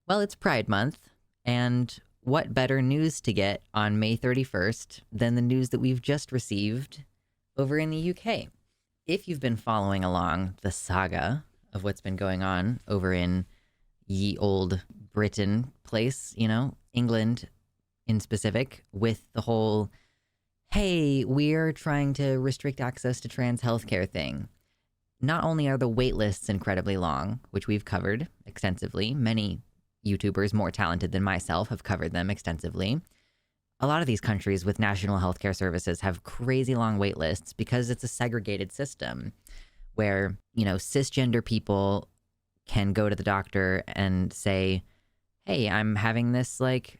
Well, it's Pride Month, and what better news to get on May 31st than the news that we've just received over in the UK? If you've been following along the saga of what's been going on over in ye old Britain place, England in specific, with the whole, hey, we're trying to restrict access to trans healthcare thing. Not only are the wait lists incredibly long, which we've covered extensively, many YouTubers more talented than myself have covered them extensively. A lot of these countries with national healthcare services have crazy long wait lists because it's a segregated system where, cisgender people can go to the doctor and say, hey, I'm having this slight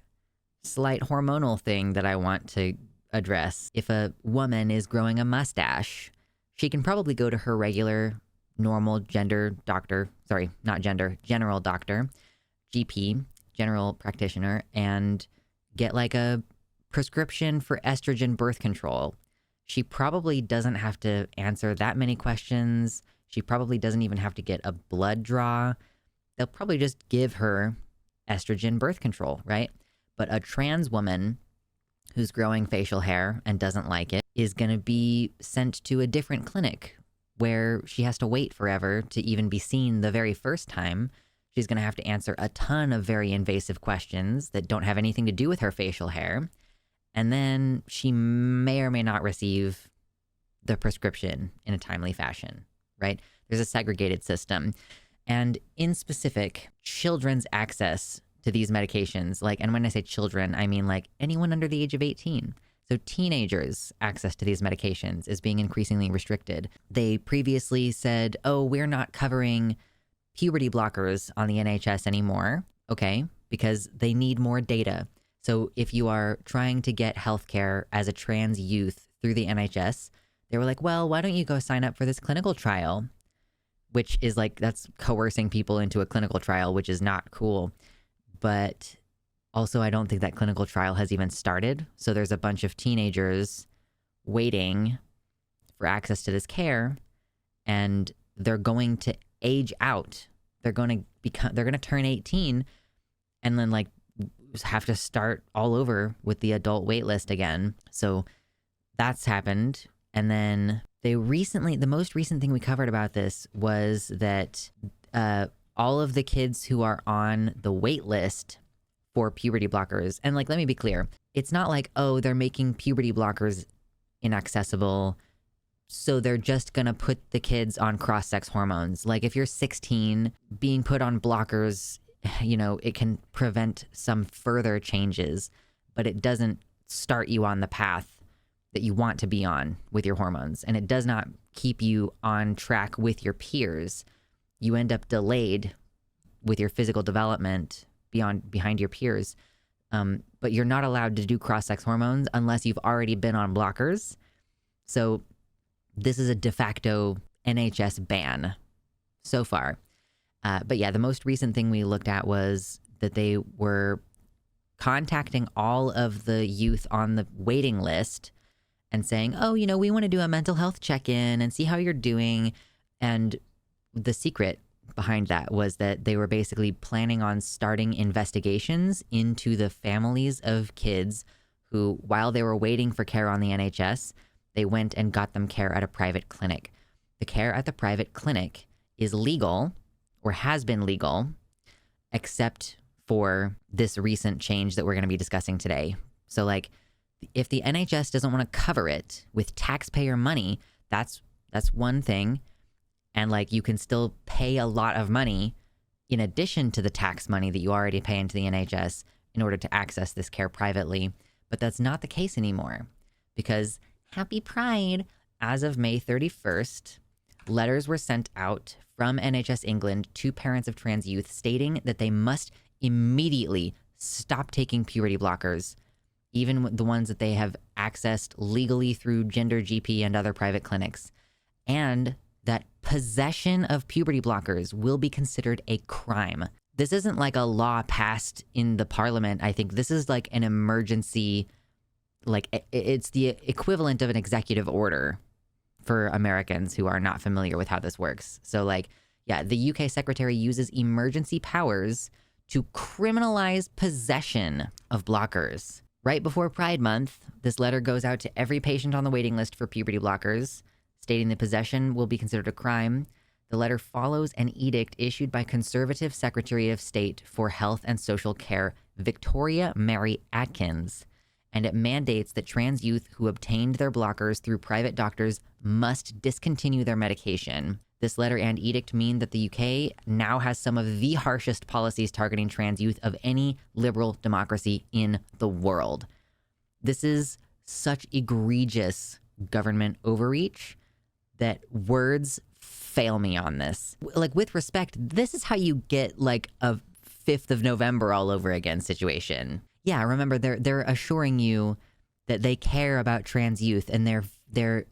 hormonal thing that I want to address. If a woman is growing a mustache, she can probably go to her regular, normal general doctor, GP, general practitioner, and get a prescription for estrogen birth control. She probably doesn't have to answer that many questions. She probably doesn't even have to get a blood draw. They'll probably just give her estrogen birth control, right? But a trans woman who's growing facial hair and doesn't like it is going to be sent to a different clinic where she has to wait forever to even be seen the very first time. She's going to have to answer a ton of very invasive questions that don't have anything to do with her facial hair. And then she may or may not receive the prescription in a timely fashion, right? There's a segregated system. And in specific, children's access to these medications, and when I say children, I mean anyone under the age of 18. So teenagers' access to these medications is being increasingly restricted. They previously said, oh, we're not covering puberty blockers on the NHS anymore, okay, because they need more data. So if you are trying to get healthcare as a trans youth through the NHS, they were like, well, why don't you go sign up for this clinical trial? Which is that's coercing people into a clinical trial, which is not cool. But also, I don't think that clinical trial has even started. So there's a bunch of teenagers waiting for access to this care, and they're going to age out. They're going to turn 18 and then have to start all over with the adult wait list again. So that's happened. And then the most recent thing we covered about this was that all of the kids who are on the wait list for puberty blockers, and let me be clear, it's not oh, they're making puberty blockers inaccessible, so they're just gonna put the kids on cross-sex hormones. If you're 16, being put on blockers, it can prevent some further changes, but it doesn't start you on the path that you want to be on with your hormones. And it does not keep you on track with your peers. You end up delayed with your physical development behind your peers. But you're not allowed to do cross-sex hormones unless you've already been on blockers. So this is a de facto NHS ban so far. But yeah, the most recent thing we looked at was that they were contacting all of the youth on the waiting list and saying, oh, we want to do a mental health check-in and see how you're doing. And the secret behind that was that they were basically planning on starting investigations into the families of kids who, while they were waiting for care on the NHS, they went and got them care at a private clinic. The care at the private clinic is legal, or has been legal, except for this recent change that we're going to be discussing today. So if the NHS doesn't want to cover it with taxpayer money, that's one thing. And you can still pay a lot of money in addition to the tax money that you already pay into the NHS in order to access this care privately. But that's not the case anymore, because happy Pride, as of May 31st, letters were sent out from NHS England to parents of trans youth stating that they must immediately stop taking puberty blockers, even the ones that they have accessed legally through Gender GP and other private clinics, and that possession of puberty blockers will be considered a crime. This isn't a law passed in the parliament. I think this is an emergency, it's the equivalent of an executive order for Americans who are not familiar with how this works. So the UK secretary uses emergency powers to criminalize possession of blockers. Right before Pride Month, this letter goes out to every patient on the waiting list for puberty blockers, stating that possession will be considered a crime. The letter follows an edict issued by Conservative Secretary of State for Health and Social Care, Victoria Mary Atkins, and it mandates that trans youth who obtained their blockers through private doctors must discontinue their medication. This letter and edict mean that the UK now has some of the harshest policies targeting trans youth of any liberal democracy in the world. This is such egregious government overreach that words fail me on this. Like, with respect, this is how you get like a 5th of November all over again situation. Yeah, remember, they're assuring you that they care about trans youth and they're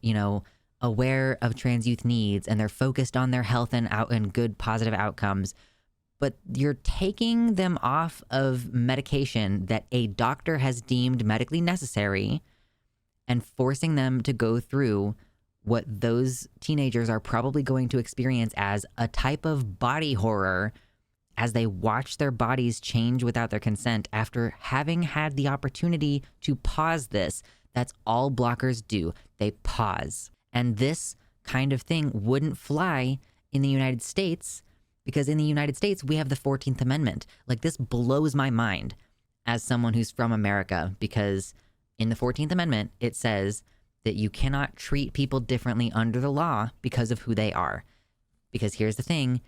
aware of trans youth needs and they're focused on their health and good positive outcomes. But you're taking them off of medication that a doctor has deemed medically necessary and forcing them to go through what those teenagers are probably going to experience as a type of body horror as they watch their bodies change without their consent after having had the opportunity to pause this. That's all blockers do. They pause. And this kind of thing wouldn't fly in the United States because in the United States, we have the 14th Amendment. Like, this blows my mind as someone who's from America, because in the 14th Amendment, it says that you cannot treat people differently under the law because of who they are. Because here's the thing,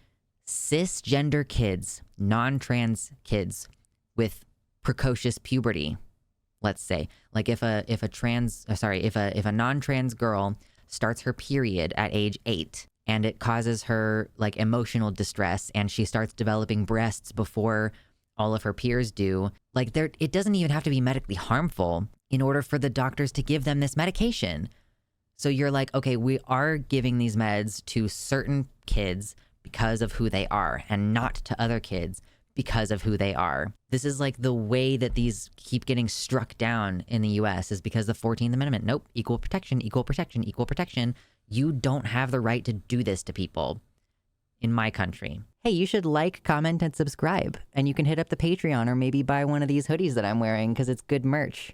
cisgender kids, non-trans kids with precocious puberty, let's say, like if a non-trans girl starts her period at age 8 and it causes her like emotional distress and she starts developing breasts before all of her peers do, like it doesn't even have to be medically harmful in order for the doctors to give them this medication. So you're like, okay, we are giving these meds to certain kids because of who they are and not to other kids because of who they are. This is like the way that these keep getting struck down in the US is because the 14th Amendment. Nope, equal protection, equal protection, equal protection. You don't have the right to do this to people in my country. Hey, you should like, comment, and subscribe. And you can hit up the Patreon or maybe buy one of these hoodies that I'm wearing because it's good merch.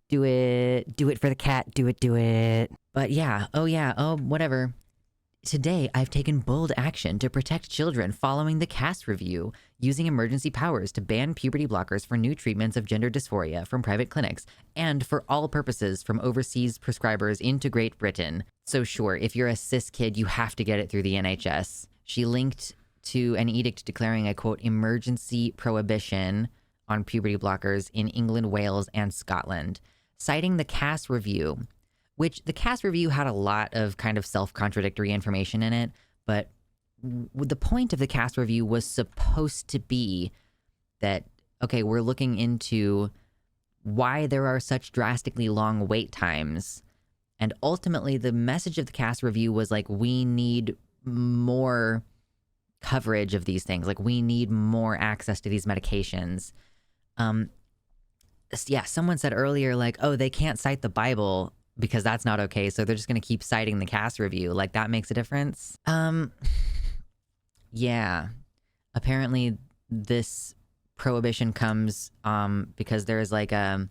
Do it. Do it for the cat. Do it. But yeah, whatever. Today, I've taken bold action to protect children following the CAS review, using emergency powers to ban puberty blockers for new treatments of gender dysphoria from private clinics, and for all purposes from overseas prescribers into Great Britain. So sure, if you're a cis kid, you have to get it through the NHS. She linked to an edict declaring a, quote, emergency prohibition on puberty blockers in England, Wales, and Scotland, citing the CAS review, which the CAS review had a lot of kind of self-contradictory information in it, but the point of the CAS review was supposed to be that, okay, we're looking into why there are such drastically long wait times. And ultimately, the message of the CAS review was like, we need more coverage of these things. Like, we need more access to these medications. Yeah, someone said earlier, like, oh, they can't cite the Bible because that's not okay, so they're just going to keep citing the CAS review. Like, that makes a difference? Yeah. Apparently, this prohibition comes because there is like a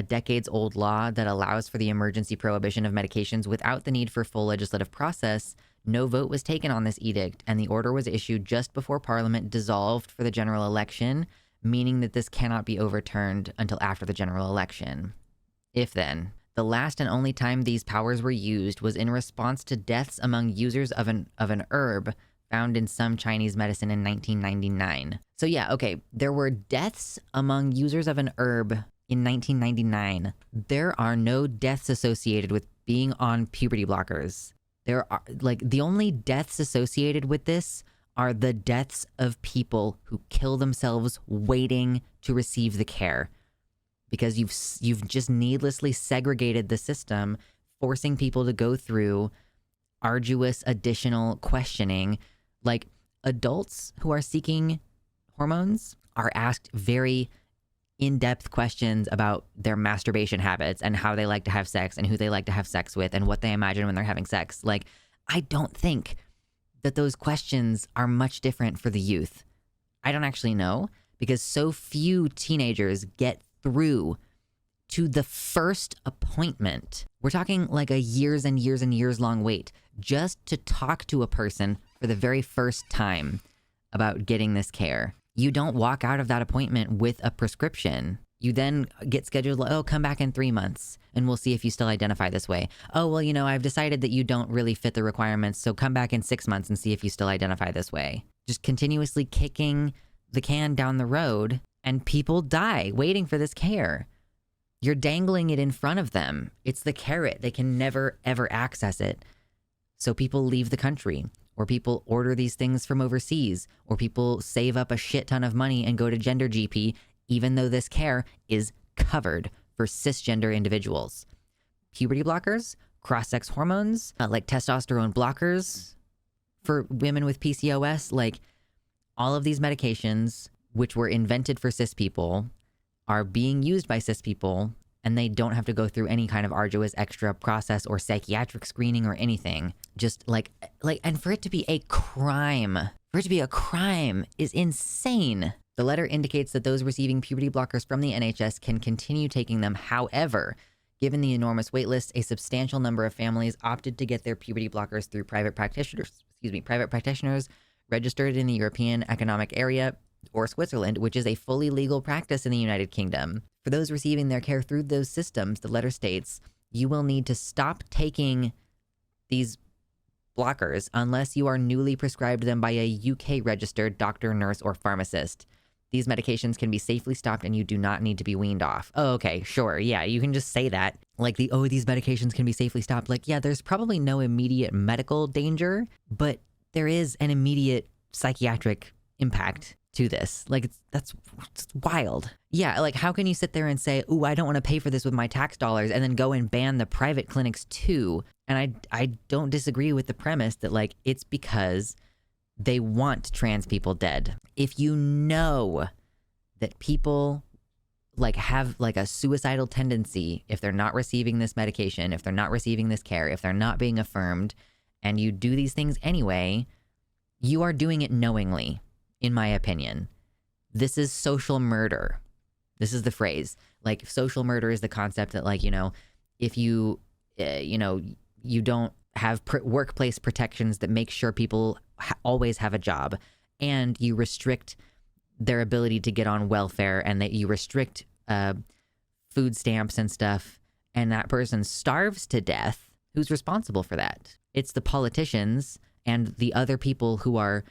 decades-old law that allows for the emergency prohibition of medications without the need for full legislative process. No vote was taken on this edict, and the order was issued just before Parliament dissolved for the general election, meaning that this cannot be overturned until after the general election. If then. The last and only time these powers were used was in response to deaths among users of an herb found in some Chinese medicine in 1999. So yeah, okay, there were deaths among users of an herb in 1999. There are no deaths associated with being on puberty blockers. There are, like, the only deaths associated with this are the deaths of people who kill themselves waiting to receive the care. Because you've just needlessly segregated the system, forcing people to go through arduous additional questioning. Like, adults who are seeking hormones are asked very in-depth questions about their masturbation habits and how they like to have sex and who they like to have sex with and what they imagine when they're having sex. Like, I don't think that those questions are much different for the youth. I don't actually know, because so few teenagers get through to the first appointment. We're talking like a years and years and years long wait just to talk to a person for the very first time about getting this care. You don't walk out of that appointment with a prescription. You then get scheduled, like, oh, come back in 3 months and we'll see if you still identify this way. Oh, well, you know, I've decided that you don't really fit the requirements, so come back in 6 months and see if you still identify this way. Just continuously kicking the can down the road, and people die waiting for this care. You're dangling it in front of them. It's the carrot. They can never, ever access it. So people leave the country, or people order these things from overseas, or people save up a shit ton of money and go to Gender GP, even though this care is covered for cisgender individuals. Puberty blockers, cross-sex hormones, like testosterone blockers for women with PCOS, like all of these medications, which were invented for cis people, are being used by cis people, and they don't have to go through any kind of arduous extra process or psychiatric screening or anything. Just and for it to be a crime, is insane. The letter indicates that those receiving puberty blockers from the NHS can continue taking them. However, given the enormous wait list, a substantial number of families opted to get their puberty blockers through private practitioners registered in the European Economic Area or Switzerland, which is a fully legal practice in the United Kingdom. For those receiving their care through those systems, the letter states, you will need to stop taking these blockers unless you are newly prescribed them by a UK-registered doctor, nurse, or pharmacist. These medications can be safely stopped and you do not need to be weaned off. Oh, okay, sure, yeah, you can just say that. Like these medications can be safely stopped. Like, yeah, there's probably no immediate medical danger, but there is an immediate psychiatric impact to this. Like, it's wild. Yeah, like, how can you sit there and say, ooh, I don't want to pay for this with my tax dollars, and then go and ban the private clinics too? And I don't disagree with the premise that, like, it's because they want trans people dead. If you know that people, like, have, like, a suicidal tendency if they're not receiving this medication, if they're not receiving this care, if they're not being affirmed, and you do these things anyway, you are doing it knowingly. In my opinion, this is social murder. This is the phrase. Like, social murder is the concept that, like, you know, if you, you don't have workplace protections that make sure people always have a job, and you restrict their ability to get on welfare, and that you restrict food stamps and stuff, and that person starves to death, who's responsible for that? It's the politicians and the other people who are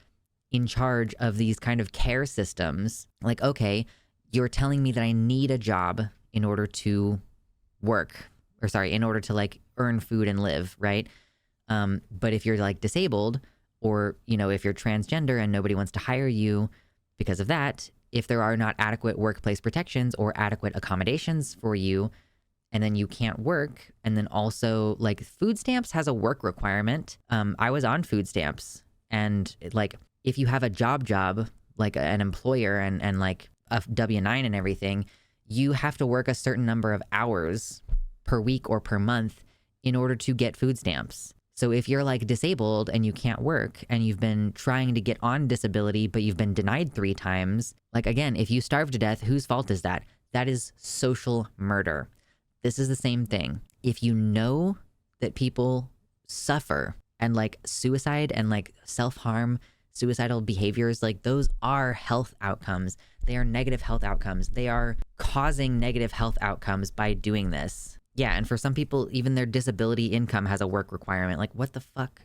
in charge of these kind of care systems. Like, okay, you're telling me that I need a job in order to in order to, like, earn food and live, right? But if you're, like, disabled, or, you know, if you're transgender and nobody wants to hire you because of that, if there are not adequate workplace protections or adequate accommodations for you, and then you can't work, and then also, like, food stamps has a work requirement. I was on food stamps, and if you have a job, like an employer and like a W-9 and everything, you have to work a certain number of hours per week or per month in order to get food stamps. So if you're, like, disabled and you can't work, and you've been trying to get on disability, but you've been denied 3 times, like, again, if you starve to death, whose fault is that? That is social murder. This is the same thing. If you know that people suffer, and, like, suicide and, like, self-harm, suicidal behaviors, like, those are health outcomes. They are negative health outcomes. They are causing negative health outcomes by doing this. Yeah, and for some people, even their disability income has a work requirement. Like, what the fuck?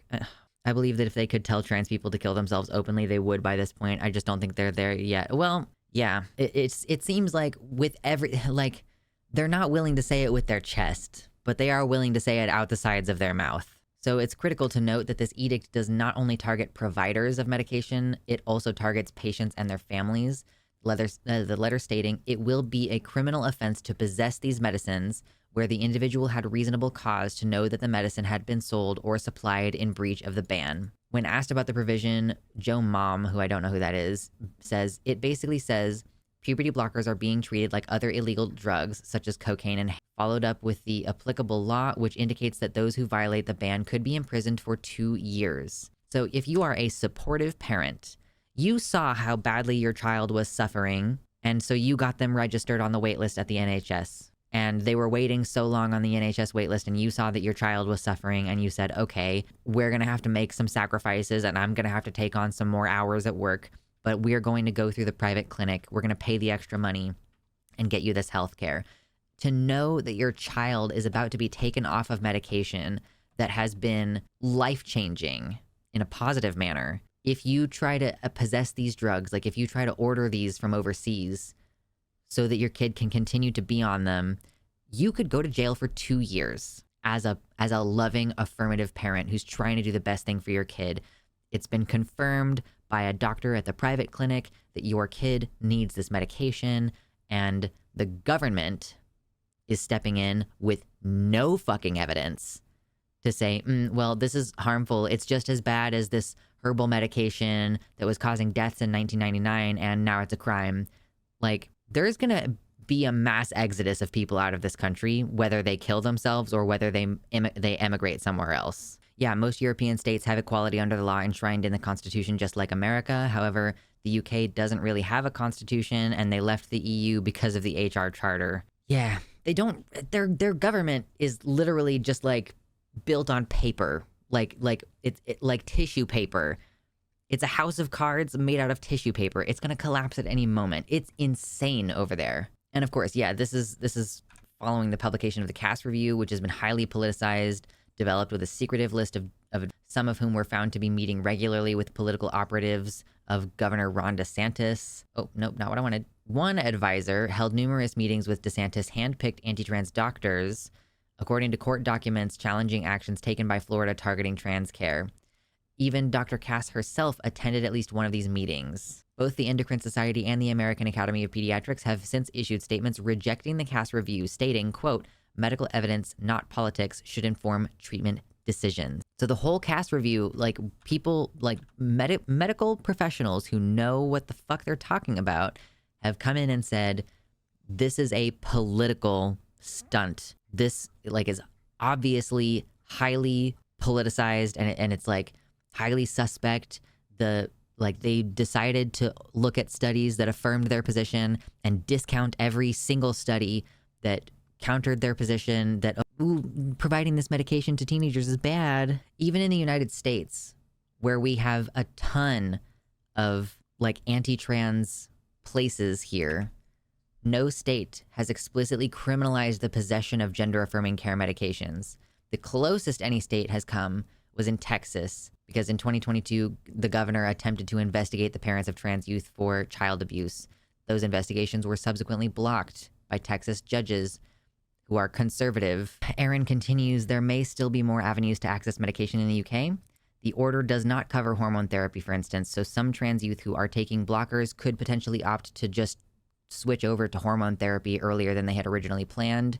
I believe that if they could tell trans people to kill themselves openly, they would by this point. I just don't think they're there yet. Well, yeah, it seems like with they're not willing to say it with their chest, but they are willing to say it out the sides of their mouth. So it's critical to note that this edict does not only target providers of medication, it also targets patients and their families. The letter stating, it will be a criminal offense to possess these medicines where the individual had reasonable cause to know that the medicine had been sold or supplied in breach of the ban. When asked about the provision, Joe Mom, who I don't know who that is, says, it basically says, puberty blockers are being treated like other illegal drugs, such as cocaine, and followed up with the applicable law, which indicates that those who violate the ban could be imprisoned for 2 years. So if you are a supportive parent, You saw how badly your child was suffering, and so you got them registered on the wait list at the NHS. And they were waiting so long on the NHS waitlist, and you saw that your child was suffering, and you said, okay, we're going to have to make some sacrifices, and I'm going to have to take on some more hours at work, but we're going to go through the private clinic. We're going to pay the extra money and get you this health care. To know that your child is about to be taken off of medication that has been life-changing in a positive manner. If you try to possess these drugs, like if you try to order these from overseas so that your kid can continue to be on them, you could go to jail for 2 years as a loving, affirmative parent who's trying to do the best thing for your kid. It's been confirmed by a doctor at the private clinic that your kid needs this medication, and the government is stepping in with no fucking evidence to say, well, this is harmful. It's just as bad as this herbal medication that was causing deaths in 1999, and now it's a crime. Like, there's going to be a mass exodus of people out of this country, whether they kill themselves or whether they emigrate somewhere else. Yeah, most European states have equality under the law enshrined in the Constitution, just like America. However, the UK doesn't really have a constitution, and they left the EU because of the HR Charter. Yeah, they don't. Their government is literally just like built on paper, like tissue paper. It's a house of cards made out of tissue paper. It's gonna collapse at any moment. It's insane over there. And of course, yeah, this is following the publication of the Cass Review, which has been highly politicized, developed with a secretive list of some of whom were found to be meeting regularly with political operatives of Governor Ron DeSantis. Oh, nope, not what I wanted. One advisor held numerous meetings with DeSantis' handpicked anti-trans doctors, according to court documents challenging actions taken by Florida targeting trans care. Even Dr. Cass herself attended at least one of these meetings. Both the Endocrine Society and the American Academy of Pediatrics have since issued statements rejecting the Cass Review, stating, quote, medical evidence, not politics, should inform treatment decisions. So the whole Cass Review, like people, like medical professionals who know what the fuck they're talking about, have come in and said, this is a political stunt. This like is obviously highly politicized, and it's like highly suspect. They decided to look at studies that affirmed their position and discount every single study that countered their position that providing this medication to teenagers is bad. Even in the United States, where we have a ton of like anti-trans places here, no state has explicitly criminalized the possession of gender-affirming care medications. The closest any state has come was in Texas, because in 2022, the governor attempted to investigate the parents of trans youth for child abuse. Those investigations were subsequently blocked by Texas judges who are conservative. Aaron continues, there may still be more avenues to access medication in the UK. The order does not cover hormone therapy, for instance, so some trans youth who are taking blockers could potentially opt to just switch over to hormone therapy earlier than they had originally planned.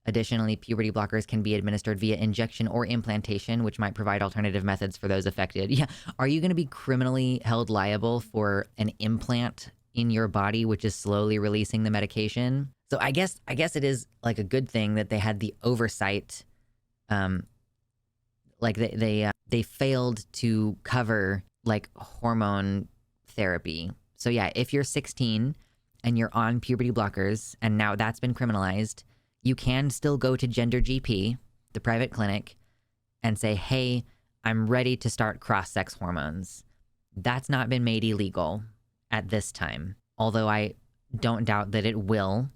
Additionally, puberty blockers can be administered via injection or implantation, which might provide alternative methods for those affected. Yeah, are you going to be criminally held liable for an implant in your body, which is slowly releasing the medication? So I guess it is like a good thing that they had the oversight. Like they failed to cover like hormone therapy. So yeah, if you're 16 and you're on puberty blockers, and now that's been criminalized, you can still go to Gender GP, the private clinic, and say, hey, I'm ready to start cross-sex hormones. That's not been made illegal at this time, although I don't doubt that it will.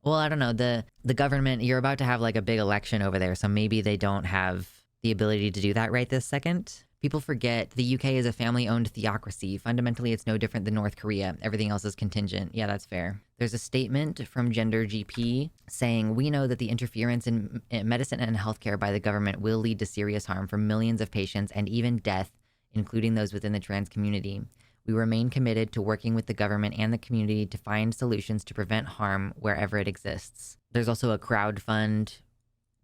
Well, I don't know. The government, you're about to have like a big election over there, so maybe they don't have the ability to do that right this second. People forget the UK is a family-owned theocracy. Fundamentally, it's no different than North Korea. Everything else is contingent. Yeah, that's fair. There's a statement from Gender GP saying, we know that the interference in medicine and healthcare by the government will lead to serious harm for millions of patients and even death, including those within the trans community. We remain committed to working with the government and the community to find solutions to prevent harm wherever it exists. There's also a crowd fund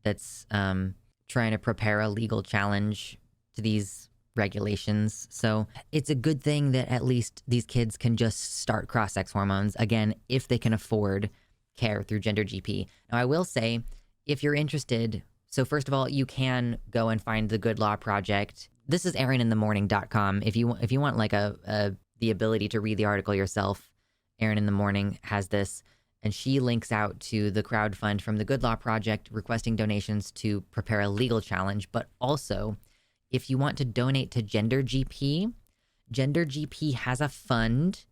that's trying to prepare a legal challenge to these regulations. So it's a good thing that at least these kids can just start cross-sex hormones, again, if they can afford care through Gender GP. Now, I will say, if you're interested, so first of all, you can go and find the Good Law Project. This is aaroninthemorning.com. If you want like a the ability to read the article yourself. Erin in the Morning has this, and she links out to the crowdfund from the Good Law Project requesting donations to prepare a legal challenge. But also, if you want to donate to Gender GP has a fund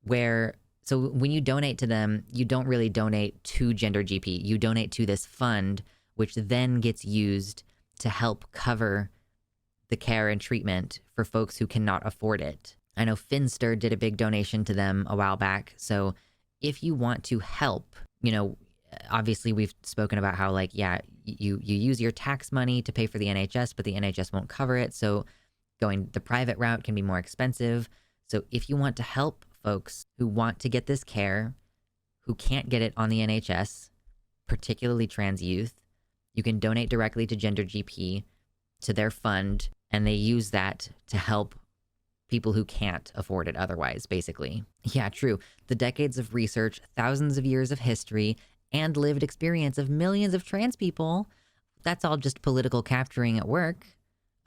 where, so when you donate to them, you don't really donate to Gender GP. You donate to this fund, which then gets used to help cover the care and treatment for folks who cannot afford it. I know Finster did a big donation to them a while back. So if you want to help, obviously we've spoken about how you use your tax money to pay for the NHS, but the NHS won't cover it. So going the private route can be more expensive. So if you want to help folks who want to get this care, who can't get it on the NHS, particularly trans youth, you can donate directly to Gender GP, to their fund, and they use that to help people who can't afford it otherwise, basically. Yeah, true. The decades of research, thousands of years of history, and lived experience of millions of trans people, that's all just political capturing at work.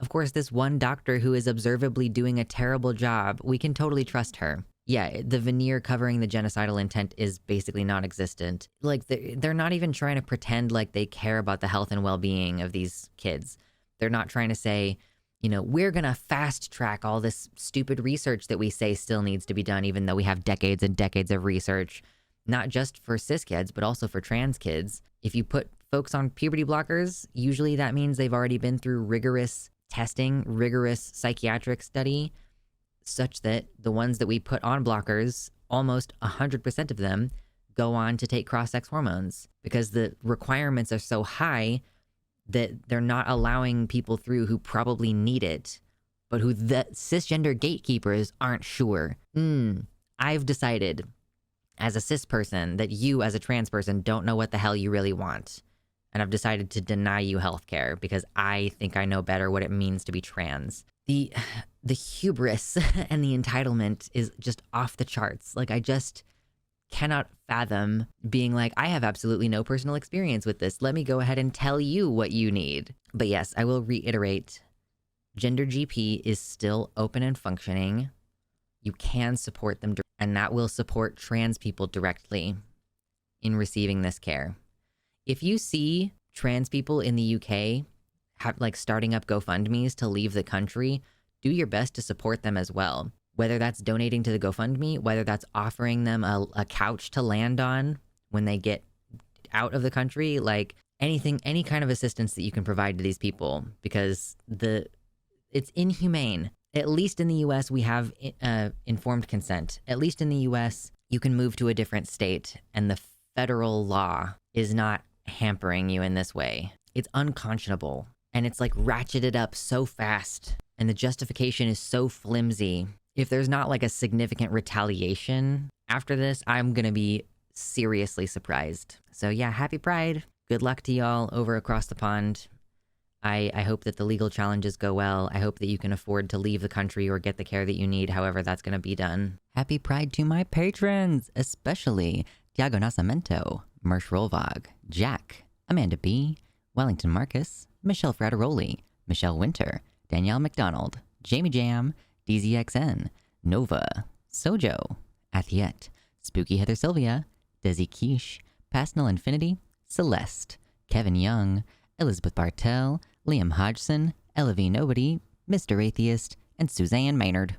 Of course, this one doctor who is observably doing a terrible job, we can totally trust her. Yeah, the veneer covering the genocidal intent is basically non-existent. They're not even trying to pretend like they care about the health and well-being of these kids. They're not trying to say, we're going to fast track all this stupid research that we say still needs to be done, even though we have decades and decades of research, not just for cis kids, but also for trans kids. If you put folks on puberty blockers, usually that means they've already been through rigorous testing, rigorous psychiatric study, such that the ones that we put on blockers, almost 100% of them go on to take cross-sex hormones because the requirements are so high that they're not allowing people through who probably need it, but who the cisgender gatekeepers aren't sure. I've decided as a cis person that you as a trans person don't know what the hell you really want. And I've decided to deny you healthcare because I think I know better what it means to be trans. The hubris and the entitlement is just off the charts. I just cannot fathom being like, I have absolutely no personal experience with this. Let me go ahead and tell you what you need. But yes, I will reiterate, Gender GP is still open and functioning. You can support them, and that will support trans people directly in receiving this care. If you see trans people in the UK starting up GoFundMes to leave the country, do your best to support them as well. Whether that's donating to the GoFundMe, whether that's offering them a couch to land on when they get out of the country, anything, any kind of assistance that you can provide to these people, because it's inhumane. At least in the US, we have informed consent. At least in the US, you can move to a different state, and the federal law is not hampering you in this way. It's unconscionable, and it's ratcheted up so fast, and the justification is so flimsy. If there's not a significant retaliation after this, I'm gonna be seriously surprised. So yeah, happy Pride. Good luck to y'all over across the pond. I hope that the legal challenges go well. I hope that you can afford to leave the country or get the care that you need, however that's gonna be done. Happy Pride to my patrons, especially Tiago Nascimento, Mersh Rolvog, Jack, Amanda B., Wellington Marcus, Michelle Frateroli, Michelle Winter, Danielle McDonald, Jamie Jam, DZXN, Nova, Sojo, Athiet, Spooky Heather Sylvia, Desi Quiche, Pasnell Infinity, Celeste, Kevin Young, Elizabeth Bartell, Liam Hodgson, Ella V. Nobody, Mr. Atheist, and Suzanne Maynard.